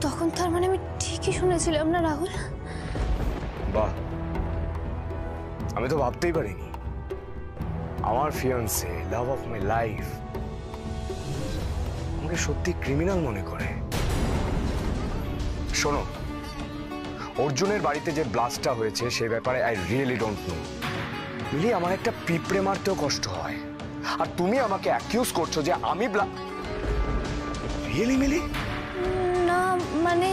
তখন তার মানে আমি ঠিকই শুনেছিলাম না রাহুল? বাহ, আমি তো ভাবতেই পারিনি আমার fiancée, love of my life, আমাকে সত্যি ক্রিমিনাল মনে করে। শোনো, অর্জুনের বাড়িতে যে ব্লাস্টটা হয়েছে সে ব্যাপারে আই রিয়েলি ডোন্ট নো। মিলি, আমার একটা পিঁপড়ে মারতেও কষ্ট হয়, আর তুমি আমাকে অ্যাকিউজ করছো যে আমি রিয়েলি মিলি? না মানে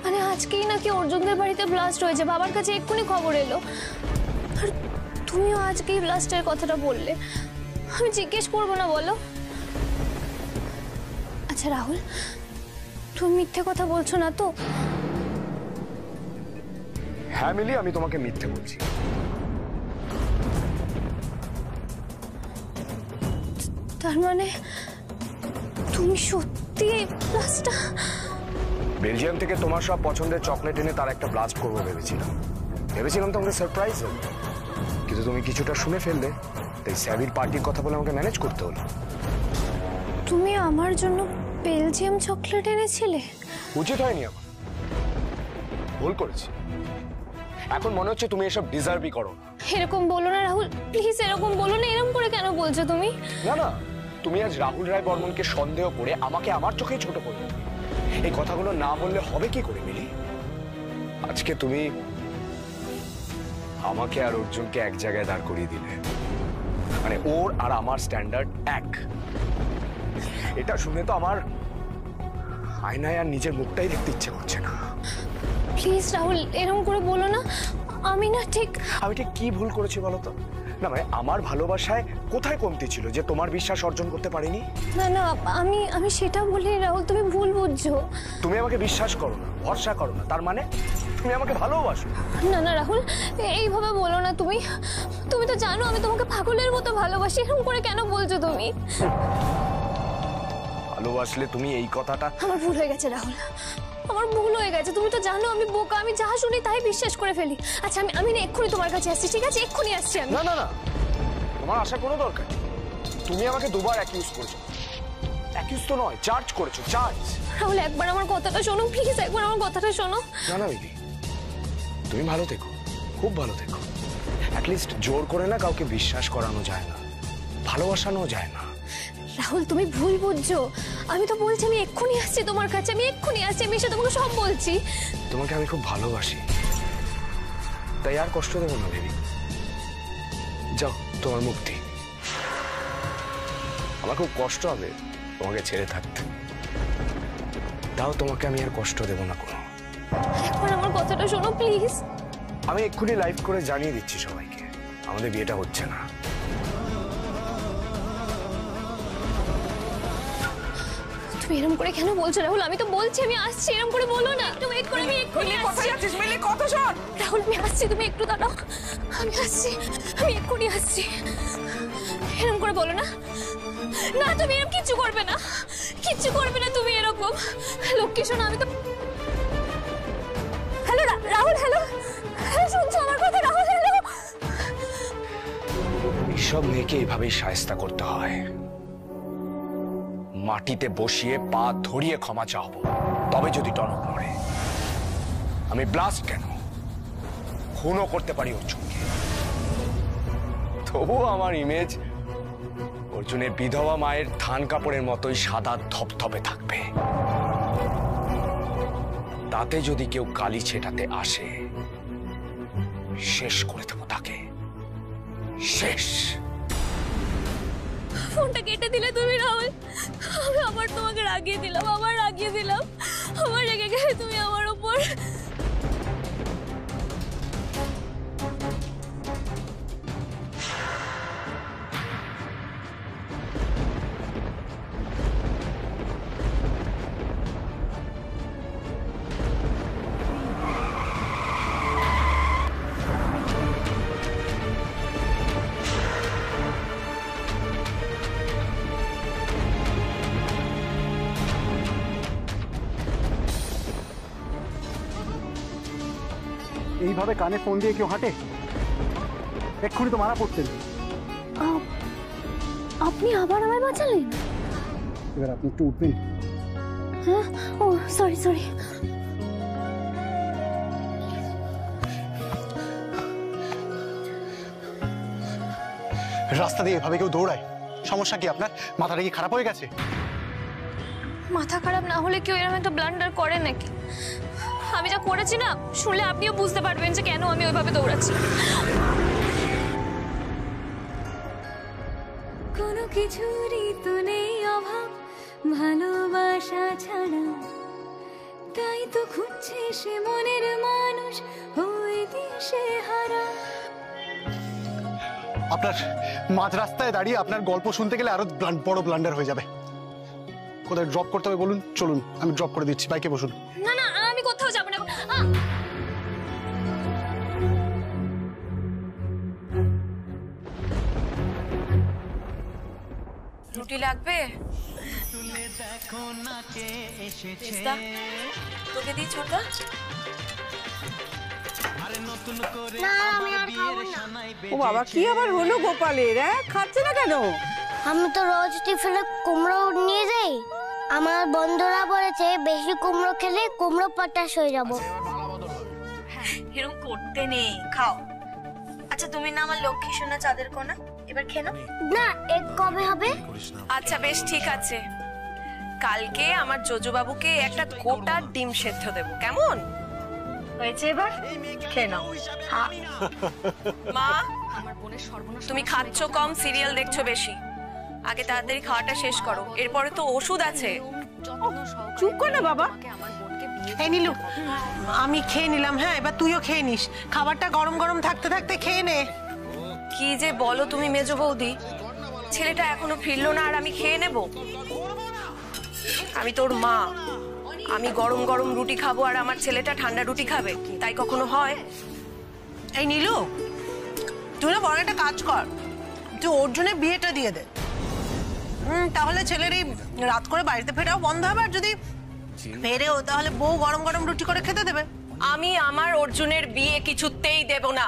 মানে আজকেই নাকি অর্জুনদের বাড়িতে ব্লাস্ট হয়েছে, বাবার কাছে এক্ষুনি খবর এলো। আর তুমিও আজকেই ব্লাস্টের কথাটা বললে, আমি জিজ্ঞেস করবো না বলো? আচ্ছা রাহুল, তুমি মিথ্যে কথা বলছো না তো? হ্যাঁ মিলি, আমি তোমাকে মিথ্যে বলছি। তার মানে তুমি সত্যি এই ব্লাস্টটা? বেলজিয়াম থেকে তোমার সব পছন্দের চকলেট এনে তার একটা ব্লাস্ট করবো ভেবেছিলাম তোমাকে সারপ্রাইজ হবে, কিন্তু তুমি কিছুটা শুনে ফেললে, তাই স্যাভির পার্টির কথা বলে আমাকে ম্যানেজ করতে হলো। তুমি আমার জন্য বেলজিয়াম চকলেট এনেছিলে? উচিত হয়নি, আমার ভুল করেছি। এখন মনে হচ্ছে তুমি এসব ডিজার্ভই করো। এরকম বলো না রাহুল, প্লিজ এরকম বলো না। এরকম করে কেন বলছো তুমি? না না, তুমি আজ রাহুল রায় বর্মনকে সন্দেহ করে আমাকে আমার চোখেই ছোট করলে। এই কথাগুলো না বললে হবে কি করে মিলি? আজকে তুমি আমাকে আর অর্জুনকে এক জায়গায় দাঁড় করিয়ে দিলে, মানে ওর আর আমার স্ট্যান্ডার্ড এক। এটা শুনে তো আমার আয়নায় আর নিজের মুখটাই দেখতে ইচ্ছে করছে না। প্লিজ রাহুল, এরকম করে বলো না। আমি ঠিক কি ভুল করেছি বলো তো? না মানে আমার ভালোবাসায় কোথায় কমতি ছিল যে তোমার বিশ্বাস অর্জন করতে পারিনি? না না, আমি সেটা বলি রাহুল, তুমি ভুল বুঝছো। তুমি আমাকে বিশ্বাস করো না, ভরসা করো না, তার মানে তুমি আমাকে ভালোবাসো? না না রাহুল, এইভাবে বলো না। তুমি তো জানো আমি তোমাকে পাগলের মতো ভালোবাসি। এরকম করে কেন বলছো তুমি? ভালোবাসলে তুমি এই কথাটা? আমার ভুল হয়ে গেছে রাহুল, আমার ভুল হয়ে গেছে। তুমি তো জানো আমি বোকা, আমি যা শুনি তাই বিশ্বাস করে ফেলি। আচ্ছা আমি না এক্ষুনি তোমার কাছে আসছি, ঠিক আছে? এক্ষুনি আসছি আমি। না না না, তোমার আসার কোনো দরকার নেই। তুমি আমাকে দুবার অ্যাকিউজ করেছো। অ্যাকিউজ তো নয়, চার্জ করেছো, চার্জ। রাহুল একবার আমার কথাটা শোনো প্লিজ, একবার আমার কথাটা শোনো। না না মিলি, তুমি ভালো থেকো, খুব ভালো থেকো। অ্যাটলিস্ট জোর করে না কাউকে বিশ্বাস করানো যায় না, ভালোবাসানো যায় না। রাহুল তুমি ভুল বুঝছো। আমি তো বলছি আমি এক্ষুনি আসছি তোমার কাছে, আমি এক্ষুনি আসছি, আমি এসে তোমাকে সব বলছি। তোমাকে আমি খুব ভালোবাসি, তাই আর কষ্ট দেবো না বেবি। যাও, তোমার মুক্তি। আমার খুব কষ্ট হবে তোমাকে ছেড়ে থাকতে, তাও তোমাকে আমি আর কষ্ট দেব না কোনো। একবার আমার কথাটা শোনো প্লিজ। আমি এক্ষুনি লাইভ করে জানিয়ে দিচ্ছি সবাইকে আমাদের বিয়েটা হচ্ছে না। তুমি এরকম করে কেন বলছো রাহুল? আমি তো বলছি আমি আসছি, এরকম করে বলো না। একটু ওয়েট করে, আমি এক্ষুনি আসছি। মিলি কথা শোন। রাহুল আমি আসছি, তুমি একটু দাঁড়াও। আমি আসছি, আমি এক্ষুনি আসছি। এরকম করে বলো না। না তুমি এরকম কিচ্ছু করবে না, কিচ্ছু করবে না তুমি এরকম। লক্ষ্মী শোনো, আমি তো। হ্যালো রাহুল, হ্যালো হ্যালো, শুনছো আমার কথা? রাহুল হ্যালো। এইসব মেয়েকে এভাবেই শায়েস্তা করতে হয়, মাটিতে বসিয়ে পা ধরিয়ে ক্ষমা চাওয়াবো, তবে যদি টনক নড়ে। আমি ব্লাস্ট কেন, খুনও করতে পারি অর্জুনকে, তবুও আমার ইমেজ অর্জুনের বিধবা মায়ের থান কাপড়ের মতোই সাদা ধপধপে থাকবে। তাতে যদি কেউ কালি ছেটাতে আসে, শেষ করে দেবো তাকে, শেষ। ফোনটা কেটে দিলে তুমি রাহুল। আমি আবার তোমাকে রাগিয়ে দিলাম, আবার রেগে গেলে তুমি আমার উপর। এইভাবে কানে ফোন দিয়ে কেউ হাঁটে? এক্ষুনি তো মারা পড়তেন। আপনি আবার আমায় বাঁচালেন। এবার আপনি একটু উঠবেন? হ্যাঁ, ও সরি সরি। রাস্তা দিয়ে এভাবে কেউ দৌড়ায়? সমস্যা কি আপনার? মাথাটা কি খারাপ হয়ে গেছে? মাথা খারাপ না হলে কেউ এরকম একটা ব্লান্ডার করে নাকি? আমি যা করেছি না, শুনলে আপনিও বুঝতে পারবেন যে কেন আমি ওইভাবে দৌড়াচ্ছি। কোনো কিছুরই তো নেই অভাব ভালোবাসা ছাড়া, তাই তো খুঁজছে সে মনের মানুষ হয়ে দিশে হারা। আপনার মাঝ রাস্তায় দাঁড়িয়ে আপনার গল্প শুনতে গেলে আরো বড় ব্লান্ডার হয়ে যাবে। কোথায় ড্রপ করতে হবে বলুন, চলুন আমি ড্রপ করে দিচ্ছি, বাইকে বসুন। না না, আমি কোথাও যাব না। রুটি লাগবে? তোকে দিই ছোটা। ও বাবা, কি আবার হলো গোপালের? খাচ্ছে না কেন? আমি তো রোজ টিফিনে কুমড়ো নিয়ে যাই। আমার বন্ধুরা বলেছে বেশি কুমড়ো খেলে কুমড়ো পটাশ হয়ে যাব। এরকম করতে নেই, খাও। আচ্ছা তুমি না আমার লক্ষ্মী সোনা চাঁদের কোনা, এবার খেয়ে নাও। না, এক কবে হবে? আচ্ছা বেশ ঠিক আছে, কালকে আমার জোজো বাবুকে একটা গোটা ডিম সেদ্ধ দেবো, কেমন হয়েছে? এবার খেয়ে নাও। মা, তুমি খাচ্ছ কম, সিরিয়াল দেখছো বেশি। আগে তাড়াতাড়ি খাওয়াটা শেষ করো, এরপরে তো ওষুধ আছে। চুপ কর না বাবা। এই নীলু, আমি খেয়ে নিলাম। হ্যাঁ, এবার তুইও খেয়ে নিস। খাবারটা গরম গরম থাকতে থাকতে খেয়ে নে। কি যে বলো তুমি মেজো বৌদি, ছেলেটা এখনো ফিরলো না আর আমি খেয়ে নেব? আমি তোর মা, আমি গরম গরম রুটি খাবো আর আমার ছেলেটা ঠান্ডা রুটি খাবে? তাই কখনো হয়? এই নীলু, তুই না বড় একটা কাজ কর, তুই ওর জন্য বিয়েটা দিয়ে দে। তাহলে ছেলের এই রাত করে বাড়িতে ফেরাও বন্ধ হবে, আর যদি ফেরেও তাহলে বউ গরম গরম রুটি করে খেতে দেবে। আমি আমার অর্জুনের বিয়ে কিছুতেই দেব না।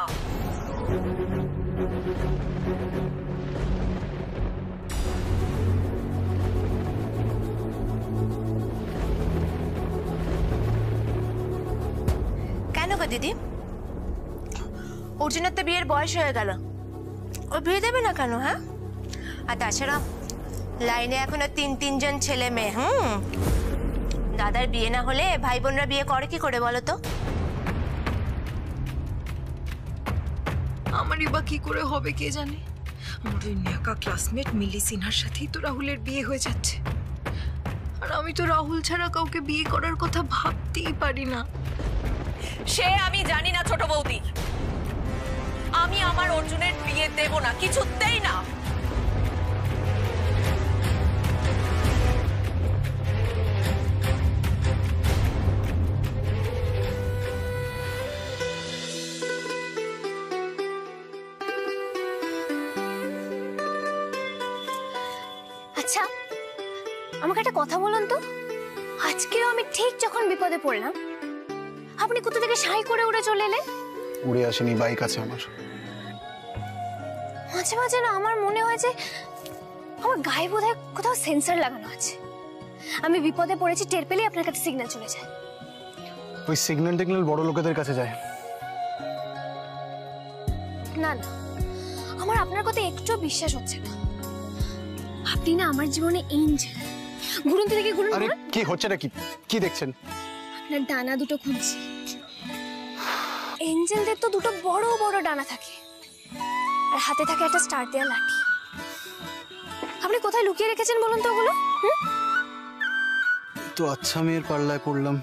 কেন গো দিদি, অর্জুনের তো বিয়ের বয়স হয়ে গেল, ও বিয়ে দেবে না কেন? হ্যাঁ, আর তাছাড়া লাইনে এখনো তিনজন ছেলে মেয়ে। দাদার বিয়ে না হলে ভাই বোনরা বিয়ে করে কি করে বলো তো? আমারই বা কি করে হবে কে জানে। আমার ওই নেকা ক্লাসমেট মিলি সিনহার সাথেই তো রাহুলের বিয়ে হয়ে যাচ্ছে, আর আমি তো রাহুল ছাড়া কাউকে বিয়ে করার কথা ভাবতেই পারি না। সে আমি জানি না ছোট বৌদি, আমি আমার অর্জুনের বিয়ে দেব না, কিছুতেই না। আচ্ছা, আমাকে একটা কথা বলুন তো, আজকেও আমি ঠিক যখন বিপদে পড়লাম আপনি কোথা থেকে সাই করে উড়ে চলে এলেন? উড়ে আসেনি, বাইক আছে আমার। মাঝে মাঝে না আমার মনে হয় যে আমার গায়ে বোধহয় কোথাও সেন্সর লাগানো আছে। আমি বিপদে পড়েছি টের পেলেই আপনার কাছে সিগন্যাল চলে যায়। ওই সিগন্যাল টিগন্যাল বড় লোকেদের কাছে যায়। না না, আমার আপনার কথা একটু বিশ্বাস হচ্ছে না। আপনি না আমার জীবনে এঞ্জেল। ঘুরুন তো দেখি, ঘুরুন। আরে কি হচ্ছে নাকি? কি দেখছেন? আপনার ডানা দুটো খুঁজছি। এঞ্জেলদের তো দুটো বড় বড় ডানা থাকে, আর হাতে থাকে একটা স্টার দেয়া লাঠি। আপনি কোথায় লুকিয়ে রেখেছেন বলুন তো ওগুলো? তো আচ্ছা মেয়ের পাল্লায় পড়লাম।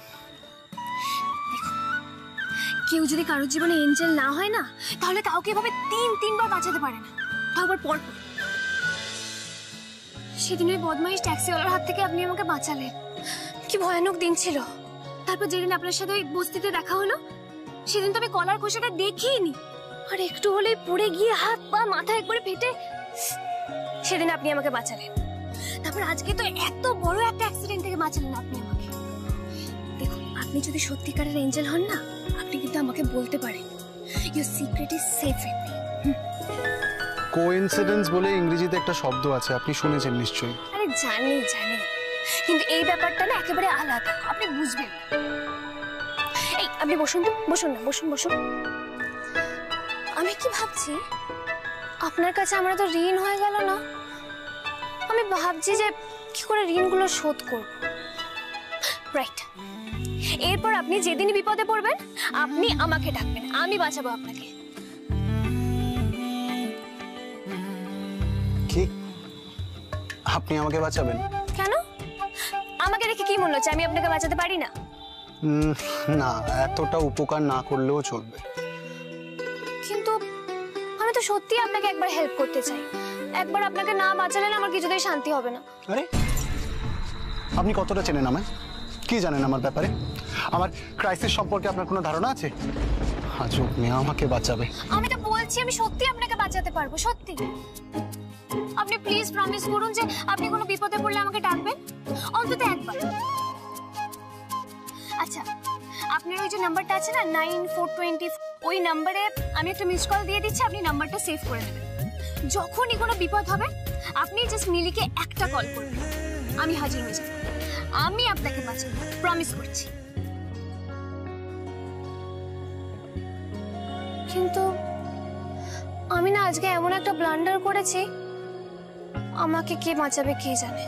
কেউ যদি কারোর জীবনে এঞ্জেল না হয় না, তাহলে কাউকে এভাবে তিনবার বাঁচাতে পারে না, তারপর পর। সেদিন ওই বদমাইশ ট্যাক্সিওয়ালার হাত থেকে আপনি আমাকে বাঁচালেন। কি ভয়ানক দিন ছিল। তারপর যেদিন আপনার সাথে ওই বস্তিতে দেখা হলো, সেদিন তো আমি কলার খোসাটা দেখিনি, আর একটু হলেই পড়ে গিয়ে হাত পা মাথা একবারে ফেটে, সেদিন আপনি আমাকে বাঁচালেন। তারপর আজকে তো এত বড় একটা অ্যাক্সিডেন্ট থেকে বাঁচালেন আপনি আমাকে। দেখুন, আপনি যদি সত্যিকারের এঞ্জেল হন না, আপনি কিন্তু আমাকে বলতে পারেন। Your secret is safe with me. Coincidence বলে ইংরেজিতে একটা শব্দ আছে, আপনি শুনেছেন নিশ্চয়ই। আরে জানি জানি, কিন্তু এই ব্যাপারটা না একেবারে আলাদা, আপনি বুঝবেন না। এই আপনি বসুন তো, বসুন না, বসুন বসুন। আমি কি ভাবছি, আপনার কাছে আমরা তো ঋণ হয়ে গেল না, আমি ভাবছি যে কি করে ঋণগুলো শোধ করব। রাইট, এরপর আপনি যেদিনই বিপদে পড়বেন আপনি আমাকে ডাকবেন, আমি বাঁচাবো আপনাকে। কি আপনি আমাকে বাঁচাবেন? কেন? আমাকে দেখে কি মনে হচ্ছে আমি আপনাকে বাঁচাতে পারি না? না, এতটা উপকার না করলেও চলবে। কিন্তু আমি তো সত্যি আপনাকে একবার হেল্প করতে চাই। একবার আপনাকে না বাঁচালে না আমার কিছুতেই শান্তি হবে না। আরে আপনি কতটা চেনেন আমায়? কি জানেন আমার ব্যাপারে? আমার ক্রাইসিস সম্পর্কে আপনার কোনো ধারণা আছে? আজব মেয়ে, আমাকে বাঁচাবে। আমি তো বলছি আমি সত্যি আপনাকে বাঁচাতে পারবো, সত্যি। আপনি প্লিজ প্রমিস করুন যে আপনি কোনো বিপদে পড়লে আমাকে ডাকবেন, অন্তত একবার। আচ্ছা, আপনার ওই যে নাম্বারটা আছে না 9420, ওই নাম্বারে আমি একটা মিসড কল দিয়ে দিচ্ছি, আপনি নাম্বারটা সেভ করে নেবেন। যখনই কোনো বিপদ হবে আপনি জাস্ট মিলিকে একটা কল করবেন, আমি হাজির হয়ে যাব। আমি আপনাকে বাঁচাবো, প্রমিস করছি। কিন্তু আমি না আজকে এমন একটা ব্লান্ডার করেছি, আমাকে কে বাঁচাবে কে জানে।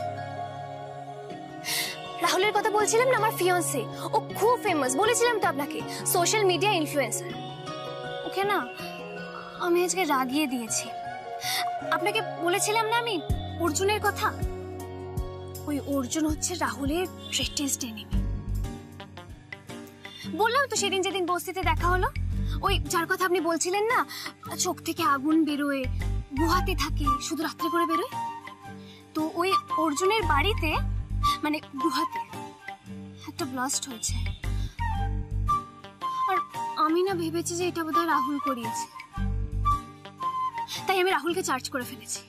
রাহুলের কথা বলছিলাম না, আমার ফিয়ান্সে, ও খুব ফেমাস, বলেছিলাম তো আপনাকে, সোশ্যাল মিডিয়া ইনফ্লুয়েন্সার। ওকে না আমি আজকে রাগিয়ে দিয়েছি। আপনাকে বলেছিলাম না আমি অর্জুনের কথা, ওই অর্জুন হচ্ছে রাহুলের গ্রেটেস্ট এনিমি। বললাম তো সেদিন যেদিন বস্তিতে দেখা হলো, ওই যার কথা আপনি বলছিলেন না, চোখ থেকে আগুন বেরোয়, গুহাতে থাকে, শুধু রাত্রে করে বেরোয়। তো ওই অর্জুনের বাড়িতে মানে গুহাতে একটা ব্লাস্ট হয়েছে, আর আমি না ভেবেছি যে এটা বোধহয় রাহুল করিয়েছে, তাই আমি রাহুলকে চার্জ করে ফেলেছি।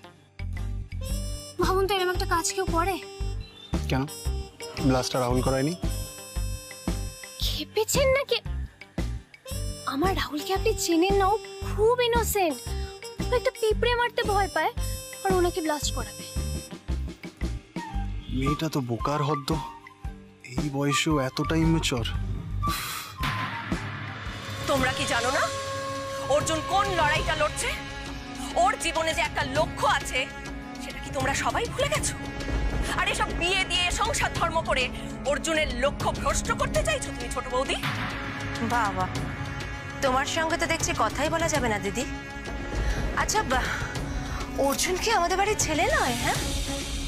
ভাবুন তো এরকম একটা কাজ কেউ করে? কেন ব্লাস্টটা রাহুল করায়নি? খেপেছেন নাকি? আমার রাহুলকে আপনি চেনেন না, ও খুব ইনোসেন্ট, ও একটা পিঁপড়ে মারতে ভয় পায়, আর ওনাকে ব্লাস্ট করাবে। মেয়েটা তো বোকার হদ্দ, এই বয়সেও এতটা ইমেচর। তোমরা কি জানো না অর্জুন কোন লড়াইটা লড়ছে? ওর জীবনে যে একটা লক্ষ্য আছে সেটা কি তোমরা সবাই ভুলে গেছো? আর এসব বিয়ে দিয়ে সংসার ধর্ম করে অর্জুনের লক্ষ্য ভ্রষ্ট করতে চাইছো তুমি, ছোট বৌদি? বাবা, তোমার সঙ্গে তো দেখছি কথাই বলা যাবে না দিদি। আচ্ছা, অর্জুন কি আমাদের বাড়ির ছেলে নয়? হ্যাঁ,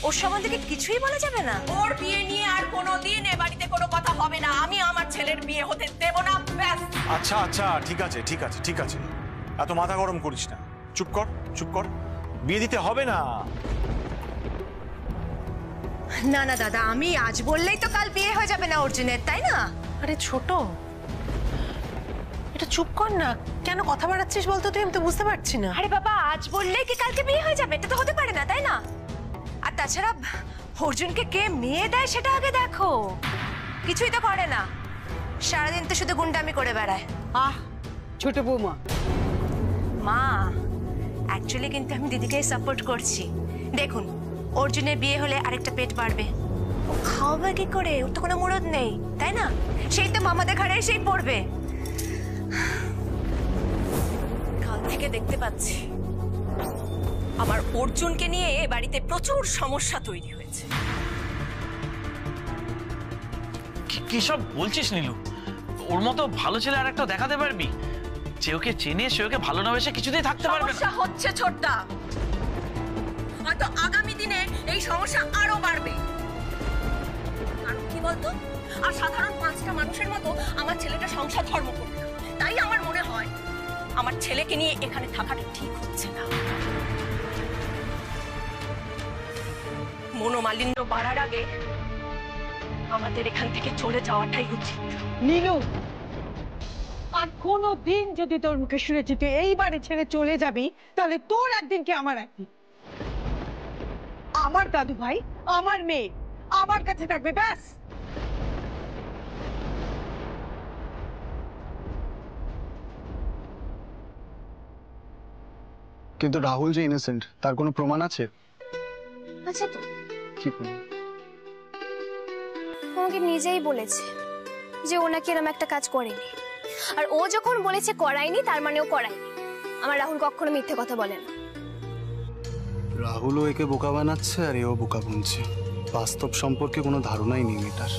ওর সম্বন্ধে কিছুই বলা যাবে না? ওর বিয়ে নিয়ে আর কোনোদিন এ বাড়িতে কোনো কথা হবে না। আমি আমার ছেলের বিয়ে হতে দেব না, ব্যাস। আচ্ছা আচ্ছা, ঠিক আছে ঠিক আছে ঠিক আছে, এত মাথা গরম করিস না, চুপ কর চুপ কর, বিয়ে দিতে হবে না। না না দাদা, আমি আজ বললেই তো কাল বিয়ে হয়ে যাবে না অর্জুনের, তাই না? আরে ছোট, এটা চুপ কর না, কেন কথা বাড়াচ্ছিস বলতো তুই? আমি তো বুঝতে পারছি না। আরে বাবা, আজ বললেই কি কালকে বিয়ে হয়ে যাবে? এটা তো হতে পারে না, তাই না? আর তাছাড়া অর্জুনকে কে মেয়ে দেয় সেটা আগে দেখো। কিছুই তো করে না, সারাদিন তো শুধু গুন্ডামি করে বেড়ায়। আহ ছোট বৌমা, মা অ্যাকচুয়ালি কিন্তু আমি দিদিকে সাপোর্ট করছি। দেখুন, অর্জুনের বিয়ে হলে আরেকটা পেট বাড়বে, ও খাওয়াবে কি করে? ওর তো কোনো মুরদ নেই, তাই না? সেই তো মামাদের ঘরে এসেই পড়বে। কাল থেকে দেখতে পাচ্ছি আমার অর্জুনকে নিয়ে এ বাড়িতে প্রচুর সমস্যা তৈরি হয়েছে। কি সব বলছিস নীলু? ওর মতো ভালো ছেলে আর একটা দেখাতে পারবি? যে ওকে চেনে সে ওকে ভালো না বেসে কিছুতেই থাকতে পারবে না। সমস্যা হচ্ছে ছোটদা, হয়তো আগামী দিনে এই সমস্যা আরো বাড়বে। কারণ কি বলতো, আর সাধারণ 5টা মানুষের মতো আমার ছেলেটা সংসার ধর্ম করবে না। তাই আমার মনে হয় আমার ছেলেকে নিয়ে এখানে থাকাটা ঠিক হচ্ছে না। মনোমালিন্য বাড়ার আগে আমাদের এখান থেকে চলে যাওয়াটাই উচিত। নীলু, আর কোনো দিন যদি তোর মুখে শুনেছি তুই এই বাড়ি ছেড়ে চলে যাবি, তাহলে তোর একদিন কি আমার একদিন। আমার দাদু ভাই, আমার মেয়ে আমার কাছে থাকবে, ব্যাস। কিন্তু রাহুল যে ইনোসেন্ট তার কোনো প্রমাণ আছে? আচ্ছা তো কি প্রমাণ? আমাকে নিজেই বলেছে যে ও নাকি এরকম একটা কাজ করেনি। আর ও যখন বলেছে করায়নি, তার মানে ও করায়নি। আমার রাহুল কখনো মিথ্যে কথা বলে না। রাহুলও একে বোকা বানাচ্ছে আর এও বোকা বুনছে। বাস্তব সম্পর্কে কোনো ধারণাই নেই মেয়েটার।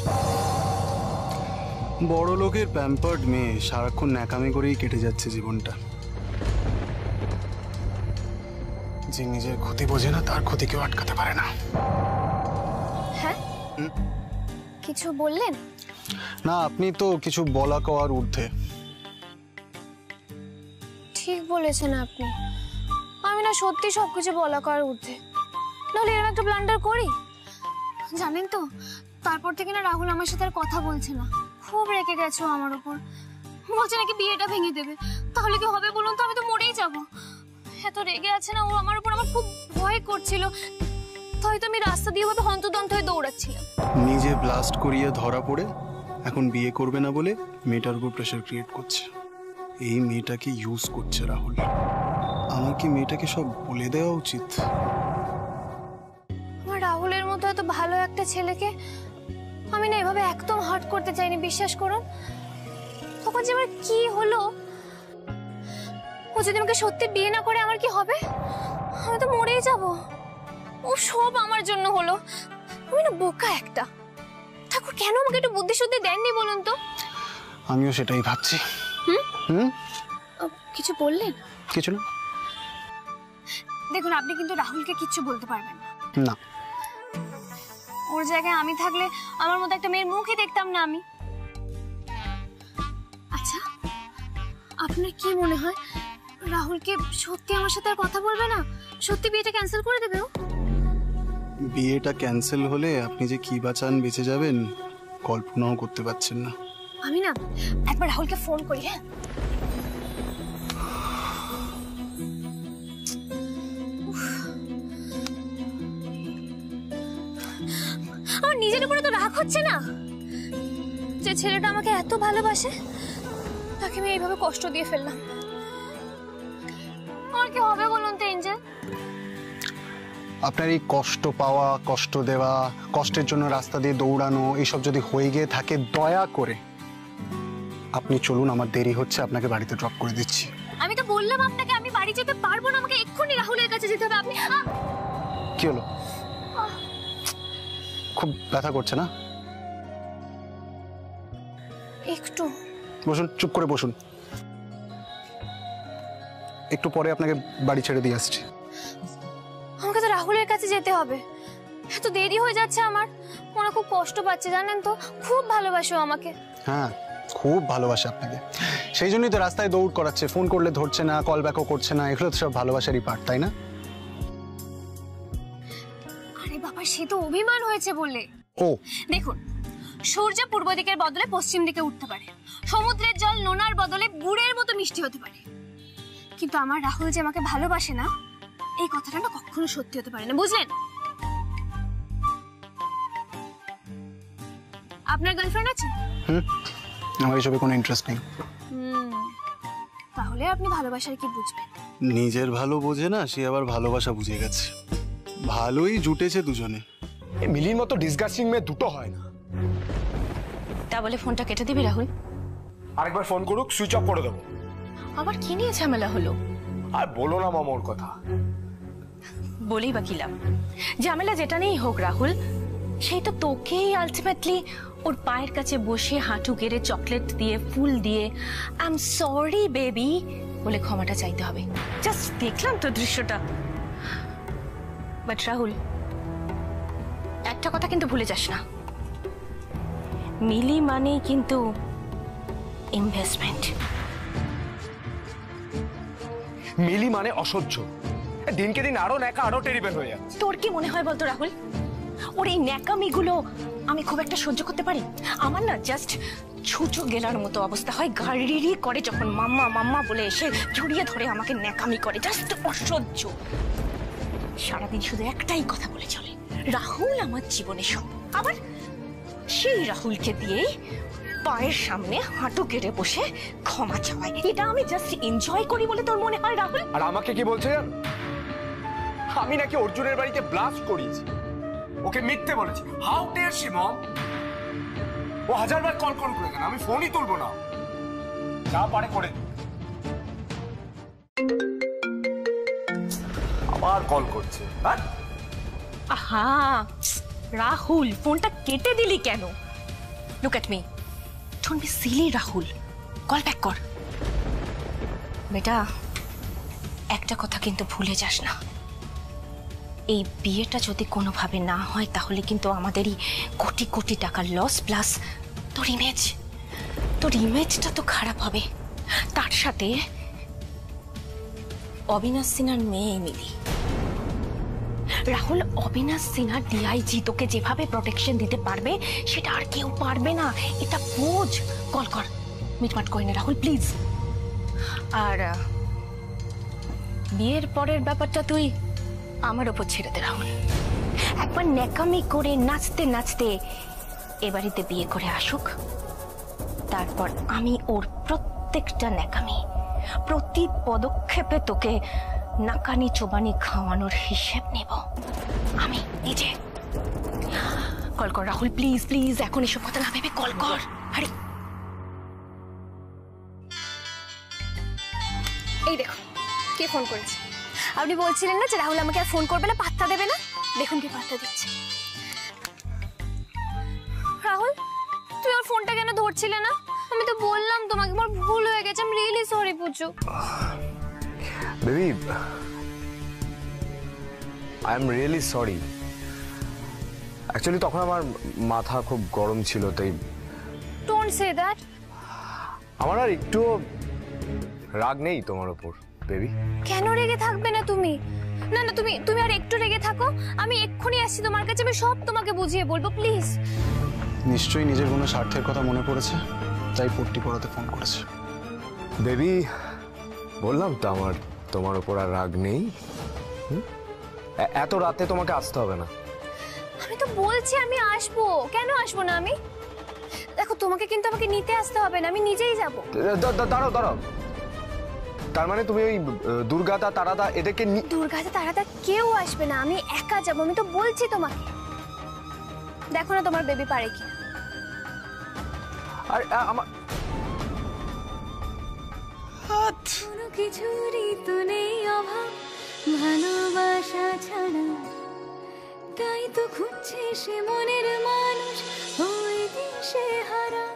বড় লোকের প্যাম্পার্ড মেয়ে, সারাক্ষণ ন্যাকামি করেই কেটে যাচ্ছে জীবনটা। যে নিজের ক্ষতি বোঝে না, তার ক্ষতি কেউ আটকাতে পারে না। হ্যাঁ, কিছু বললেন? না, আপনি তো কিছু বলা কওয়ার ঊর্ধ্বে। ঠিক বলেছেন আপনি। আমি না সত্যি সবকিছু বলা করার ঊর্ধ্বে, নাহলে এরকম একটা ব্লান্ডার করি। জানেন তো, তারপর থেকে না রাহুল আমার সাথে আর কথা বলছে না। খুব রেগে গেছে আমার উপর, বলছে নাকি বিয়েটা ভেঙে দেবে। তাহলে কি হবে বলুন তো? আমি তো মরেই যাব। এত রেগে আছে না ও আমার উপর, আমার খুব ভয় করছিল। হয়তো আমি রাস্তা দিয়ে ভাবে হন্তদন্ত হয়ে দৌড়াচ্ছিলাম। নিজে ব্লাস্ট করিয়ে ধরা পড়ে এখন বিয়ে করবে না বলে মেয়েটার উপর প্রেশার ক্রিয়েট করছে। এই মেয়েটাকে ইউজ করছে রাহুল। আমার কি মেয়েটাকে সব বলে দেওয়া উচিত? আমার রাহুলের মতো এত ভালো একটা ছেলেকে আমি না এভাবে একদম হার্ট করতে চাইনি, বিশ্বাস করুন। তখন যে আমার কি হলো, ও যদি আমাকে সত্যি বিয়ে না করে আমার কি হবে? আমি তো মরেই যাব। ও সব আমার জন্য হলো। আমি না বোকা একটা। ঠাকুর কেন আমাকে একটু বুদ্ধি শুদ্ধি দেননি বলুন তো? আমিও সেটাই ভাবছি। কিছু বললেন? কিছু না। দেখুন, আপনি কিন্তু রাহুলকে কিচ্ছু বলতে পারবেন না। ওর জায়গায় আমি থাকলে আমার মতো একটা মেয়ের মুখই দেখতাম না আমি। আচ্ছা, আপনার কি মনে হয় রাহুলকে সত্যি আমার সাথে আর কথা বলবে না? সত্যি বিয়েটা ক্যান্সেল করে দেবে ও? বিয়েটা ক্যান্সেল হলে আপনি যে কি বাঁচান বেঁচে যাবেন কল্পনাও করতে পারছেন না। আমি না একবার রাহুলকে ফোন করি। হ্যাঁ, আমার নিজের উপরে তো রাগ হচ্ছে না। যে ছেলেটা আমাকে এত ভালোবাসে, তাকে আমি এইভাবে কষ্ট দিয়ে ফেললাম। আমার কি হবে বলুন তো এঞ্জেল? আপনার এই কষ্ট পাওয়া, কষ্ট দেওয়া, কষ্টের জন্য রাস্তা দিয়ে দৌড়ানো, এইসব যদি হয়ে গিয়ে থাকে, দয়া করে আপনি চলুন। আমার দেরি হচ্ছে, আপনাকে বাড়িতে ড্রপ করে দিচ্ছি। আমি তো বললাম আপনাকে আমি বাড়ি যেতে পারবো না, আমাকে এক্ষুনি রাহুলের কাছে যেতে হবে। আপনি কি হলো? খুব ব্যথা করছে না? একটু বসুন, চুপ করে বসুন। একটু পরে আপনাকে বাড়ি ছেড়ে দিয়ে আসছি। আমাকে তো রাহুলের কাছে যেতে হবে। এত দেরি হয়ে যাচ্ছে আমার। মনে খুব কষ্ট পাচ্ছে জানেন তো। খুব ভালোবাসো আমাকে। হ্যাঁ, খুব ভালোবাসে আপনাকে। সেই জন্যই তো রাস্তায় দৌড় করাচ্ছে। ফোন করলে ধরছে না, কল ব্যাকও করছে না। এগুলো তো সব ভালোবাসারই পার্ট, তাই না? আরে বাবা, সে তো অভিমান হয়েছে বলে। ও দেখুন, সূর্য পূর্ব দিকের বদলে পশ্চিম দিকে উঠতে পারে। সমুদ্রের জল নোনার বদলে গুড়ের মতো মিষ্টি হতে পারে। কিন্তু আমার রাহুল যে আমাকে ভালোবাসে না, এই কথাটা না কখনো সত্যি হতে পারে না, বুঝলেন? আপনার গার্লফ্রেন্ড আছে? আমার এসবে কোনো ইন্টারেস্ট নেই। তাহলে আপনি ভালোবাসার কি বুঝবেন? নিজের ভালো বোঝে না, সে আবার ভালোবাসা বুঝে গেছে। ভালোই জুটেছে দুজনে। মিলির মতো ডিসগাস্টিং মেয়ে দুটো হয় না। তা বলে ফোনটা কেটে দিবি রাহুল? আরেকবার ফোন করুক, সুইচ অফ করে দেবো। আবার কি নিয়ে ঝামেলা হলো? আর বলো না মামা ওর কথা। বলি বা কি লাভ? ঝামেলা যেটা নেই হোক রাহুল, সেই তো তোকেই আলটিমেটলি ওর পায়ের কাছে বসে হাঁটু গেড়ে চকলেট দিয়ে ফুল দিয়ে আই এম সরি বেবি বলে ক্ষমাটা চাইতে হবে। জাস্ট দেখলাম তো দৃশ্যটা। বাট রাহুল, একটা কথা কিন্তু ভুলে যাস না, মিলি মানেই কিন্তু ইনভেস্টমেন্ট। মিলি মানে অসহ্য। দিনকে দিন আরো ন্যাকা, আরো টেরিবল হয়ে যাচ্ছে। তোর কি মনে হয় বলতো রাহুল, ওর এই ন্যাকামিগুলো আমি খুব একটা সহ্য করতে পারি? আমার না জাস্ট ছুঁচো গেলার মতো অবস্থা হয়। গাড়ি করে যখন মাম্মা মাম্মা বলে এসে জড়িয়ে ধরে আমাকে ন্যাকামি করে, জাস্ট অসহ্য। সারাদিন শুধু একটাই কথা বলে চলে, রাহুল আমার জীবনে সব। আবার সেই রাহুলকে দিয়েই পায়ের সামনে হাঁটু কেড়ে বসে ক্ষমা চাওয়ায়। এটা আমি জাস্ট এনজয় করি বলে তোর মনে হয় রাহুল? আর আমাকে কি বলছে জানো? আমি নাকি অর্জুনের বাড়িতে ব্লাস্ট করিয়েছি, ওকে মিথ্যে বলেছি। How dare she mom! ও 1000 বার কল করে কেন, আমি ফোনই তুলবো না। যা পারে করে আবার কল করছে। আহা রাহুল, ফোনটা কেটে দিলি কেন? Look at me, don't be silly Rahul, call back কর। বেটা একটা কথা কিন্তু ভুলে যাস না, এই বিয়েটা যদি কোনোভাবে না হয় তাহলে কিন্তু আমাদেরই কোটি কোটি টাকার লস, প্লাস তোর ইমেজটা তো খারাপ হবে। তার সাথে অবিনাশ সিনহার মেয়ে মিলি। রাহুল, অবিনাশ সিনহার ডিআইজি তোকে যেভাবে প্রোটেকশন দিতে পারবে সেটা আর কেউ পারবে না, এটা বোঝ। কল কর, মিটমাট করে নে রাহুল প্লিজ। আর বিয়ের পরের ব্যাপারটা তুই আমার ওপর ছেড়ে দে রাহুল। একবার ন্যাকামি করে নাচতে নাচতে এ বাড়িতে বিয়ে করে আসুক, তারপর আমি ওর প্রত্যেকটা ন্যাকামি, প্রতি পদক্ষেপে তোকে নাকানি চোবানি খাওয়ানোর হিসেব নেব আমি নিজে। কল কর রাহুল প্লিজ প্লিজ, এখন এসব কথা না ভেবে কল কর। আরে এই দেখো কে ফোন করেছে। আপনি বলছিলেন না যে রাহুল আমাকে আর ফোন করবে না, পাত্তা দেবে না, দেখুন কে পাত্তা দিচ্ছে। রাহুল, তুই ওর ফোনটা কেন ধরছিলে না? আমি তো বললাম তোমাকে, আমার ভুল হয়ে গেছে। আমি really sorry Puja. Baby, I am really sorry. Actually তখন আমার মাথা খুব গরম ছিল, তাই। Don't say that. আমার আর একটু রাগ নেই তোমার ওপর বেবি। কেন রেগে থাকবে না তুমি? না না, তুমি আর একটু রেগে থাকো, আমি এক্ষুনি আসছি তোমার কাছে, আমি সব তোমাকে বুঝিয়ে বলবো প্লিজ। নিশ্চয়ই নিজের কোনো স্বার্থের কথা মনে পড়েছে, তাই পট্টি পড়াতে ফোন করেছে। বেবি, বললাম তো আমার তোমার ওপর আর রাগ নেই। এত রাতে তোমাকে আসতে হবে না। আমি তো বলছি আমি আসবো, কেন আসবো না আমি? দেখো তোমাকে কিন্তু আমাকে নিতে আসতে হবে না, আমি নিজেই যাবো। দাঁড়াও দাঁড়াও, তার মানে তুমি ওই দুর্গাদা তারাদা এদেরকে? দুর্গাদা তারাদা কেউ আসবে না, আমি একা যাবো, আমি তো বলছি তোমাকে। দেখো না তোমার বেবি পারে কি। আর আমার কোনো কিছুরই তো নেই অভাব ভালোবাসা ছাড়া, তাই তো খুঁজছে সে মনের মানুষ ওই দিশে হারা।